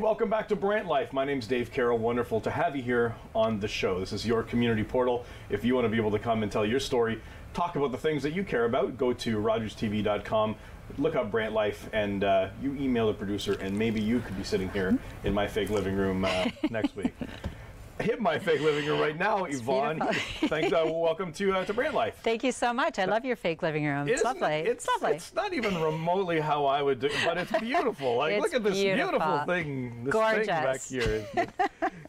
welcome back to Brant Life. My name's Dave Carrol. Wonderful to have you here on the show. This is your community portal. If you want to be able to come and tell your story, talk about the things that you care about, go to rogerstv.com, look up Brant Life, and you email the producer, and maybe you could be sitting here in my fake living room next week. Hit my fake living room right now, Yvonne. Thanks. Welcome to Brant Life. Thank you so much. I love your fake living room. It's lovely. It's lovely. It's not even remotely how I would do it, but it's beautiful. Like, look at this beautiful thing. This Gorgeous. Thing back here.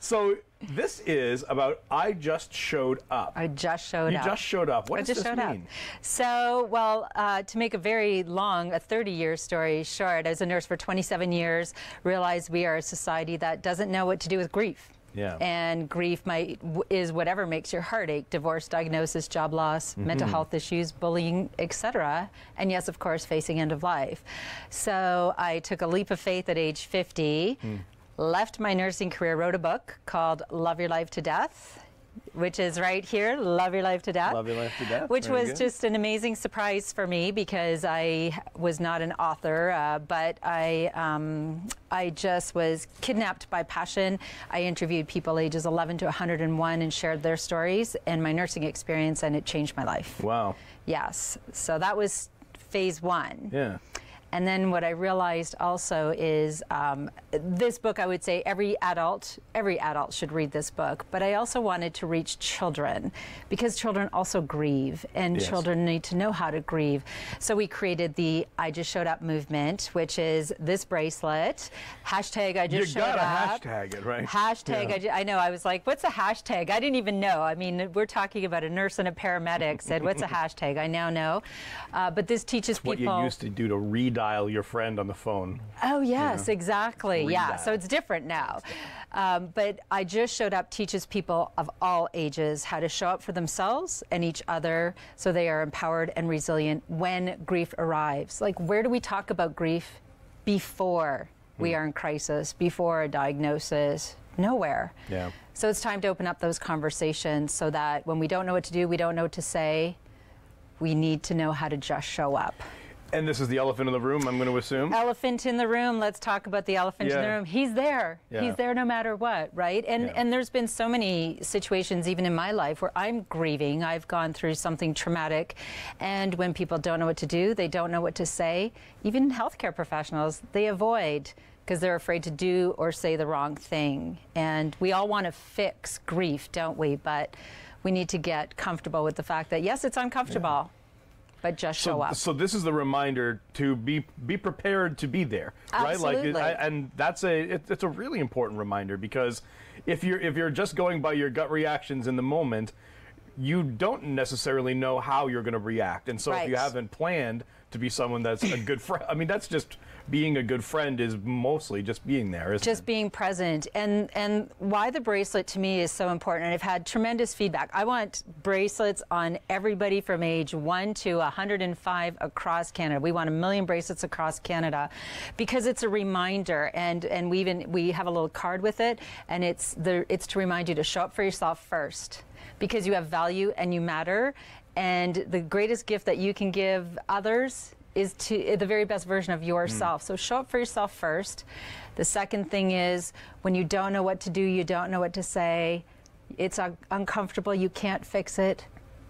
So this is about I just showed up. I just showed up. You just showed up. What does this mean? So, well, to make a very long, a 30-year story short, I was a nurse for 27 years, realized we are a society that doesn't know what to do with grief. Yeah. And grief is whatever makes your heart ache: divorce, diagnosis, job loss, mental health issues, bullying, etc. And yes, of course, facing end of life. So I took a leap of faith at age 50, left my nursing career, wrote a book called Love Your Life to Death, which is right here, Love Your Life to Death. Love Your Life to Death. Which was just an amazing surprise for me because I was not an author, but I just was kidnapped by passion. I interviewed people ages 11 to 101 and shared their stories and my nursing experience, and it changed my life. Wow. Yes. So that was phase one. Yeah. And then what I realized also is this book, I would say every adult should read this book. But I also wanted to reach children because children also grieve, and children need to know how to grieve. So we created the I Just Showed Up movement, which is this bracelet. Hashtag I Just Showed Up. You gotta hashtag it, right? Hashtag, I know. I was like, what's a hashtag? I didn't even know. I mean, we're talking about a nurse and a paramedic said, what's a hashtag? I now know. But this teaches people. What you used to do to redial your friend on the phone. Oh, yes, exactly. Redial. Yeah, so it's different now. But I Just Showed Up teaches people of all ages how to show up for themselves and each other so they are empowered and resilient when grief arrives. Like, where do we talk about grief before we are in crisis, before a diagnosis? Nowhere. Yeah. So it's time to open up those conversations so that when we don't know what to do, we don't know what to say, we need to know how to just show up. And this is the elephant in the room, I'm going to assume. Elephant in the room. Let's talk about the elephant in the room. He's there. Yeah. He's there no matter what, right? And there's been so many situations, even in my life, where I'm grieving. I've gone through something traumatic. And when people don't know what to do, they don't know what to say. Even healthcare professionals, they avoid because they're afraid to do or say the wrong thing. And we all want to fix grief, don't we? But we need to get comfortable with the fact that, yes, it's uncomfortable. But just show up. So this is the reminder to be prepared to be there, right? Absolutely. Like, and that's it's a really important reminder because if you're just going by your gut reactions in the moment, you don't necessarily know how you're going to react. And so if you haven't planned to be someone that's a good friend, I mean, that's just being a good friend is mostly just being there, isn't it? Just being present. And why the bracelet to me is so important, and I've had tremendous feedback. I want bracelets on everybody from age 1 to 105 across Canada. We want 1 million bracelets across Canada because it's a reminder, and we have a little card with it, and it's to remind you to show up for yourself first because you have value and you matter. And the greatest gift that you can give others is to the very best version of yourself. So show up for yourself first. The second thing is when you don't know what to do, you don't know what to say, it's uncomfortable, you can't fix it,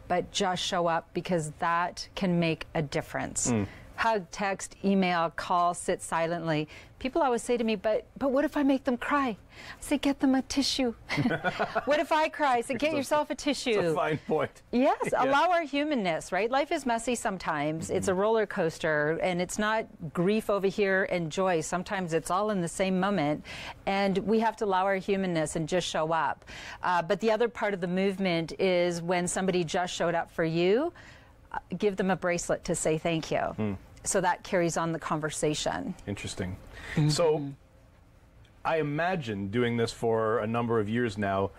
but just show up because that can make a difference. Hug, text, email, call, sit silently. People always say to me, but what if I make them cry? I say, get them a tissue. What if I cry? I say, get yourself a tissue. It's a fine point. Yes, allow our humanness, right? Life is messy sometimes. It's a roller coaster, and it's not grief over here and joy. Sometimes it's all in the same moment, and we have to allow our humanness and just show up. But the other part of the movement is when somebody just showed up for you, give them a bracelet to say thank you. So that carries on the conversation. Interesting. So I imagine doing this for a number of years now,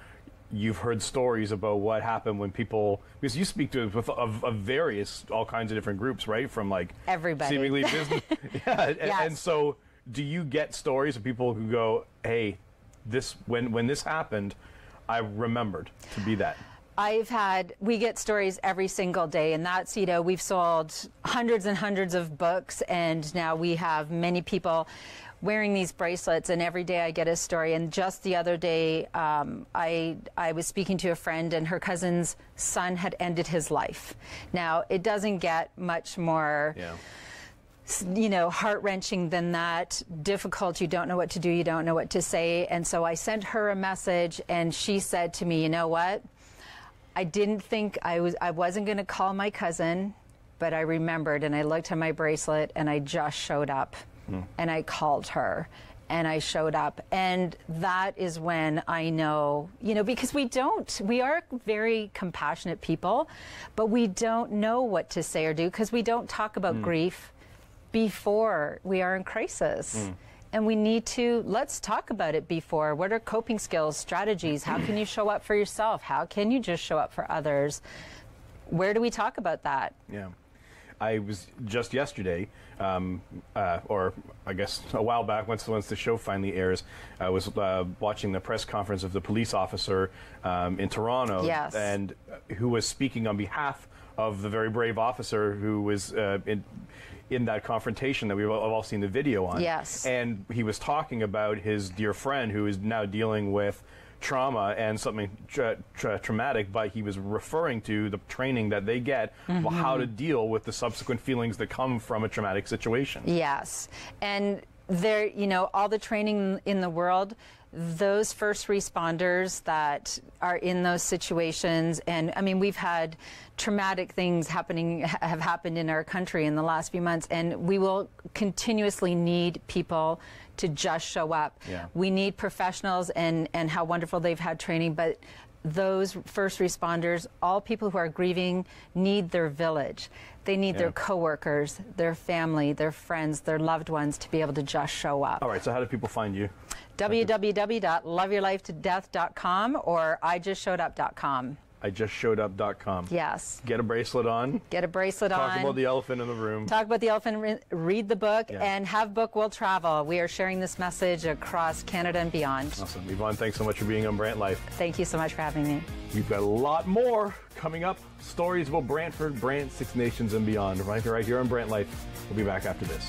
you've heard stories about what happened when people, because you speak to of various, all kinds of different groups, right? From like everybody. Seemingly business. And so do you get stories of people who go, hey, when this happened, I remembered to be that? We get stories every single day, and that's, we've sold hundreds and hundreds of books, and now we have many people. wearing these bracelets, and every day I get a story. And just the other day, I was speaking to a friend, and her cousin's son had ended his life. Now, it doesn't get much more, you know, heart-wrenching than that. Difficult. You don't know what to do. You don't know what to say. And so I sent her a message, and she said to me, you know what? I didn't think I wasn't going to call my cousin, but I remembered, and I looked at my bracelet, and I just showed up. And I called her, and I showed up. And that is when I know, you know, because we are very compassionate people, but we don't know what to say or do, because we don't talk about grief before we are in crisis. And we need to, let's talk about it before. What are coping skills, strategies? How can you show up for yourself? How can you just show up for others? Where do we talk about that? Yeah. I was just yesterday, or I guess a while back, once the show finally airs, I was watching the press conference of the police officer in Toronto, Yes. and who was speaking on behalf of the very brave officer who was in that confrontation that we've all seen the video on. Yes. And he was talking about his dear friend who is now dealing with trauma and something traumatic, but he was referring to the training that they get about how to deal with the subsequent feelings that come from a traumatic situation. Yes. And there, you know, all the training in the world, those first responders that are in those situations, and I mean, we've had traumatic things have happened in our country in the last few months, and we will continuously need people to just show up. Yeah. We need professionals, and how wonderful they've had training, but those first responders, all people who are grieving, need their village. They need their coworkers, their family, their friends, their loved ones to be able to just show up. All right, so how do people find you? www.loveyourlifetodeath.com or ijustshowedup.com. ijustshowedup.com. Yes. Get a bracelet on. Get a bracelet on. Talk about the elephant in the room. Talk about the elephant, read the book, and have book will travel. We are sharing this message across Canada and beyond. Awesome. Yvonne, thanks so much for being on Brant Life. Thank you so much for having me. We've got a lot more coming up. Stories about Brantford, Brant, Six Nations, and beyond. Right here on Brant Life. We'll be back after this.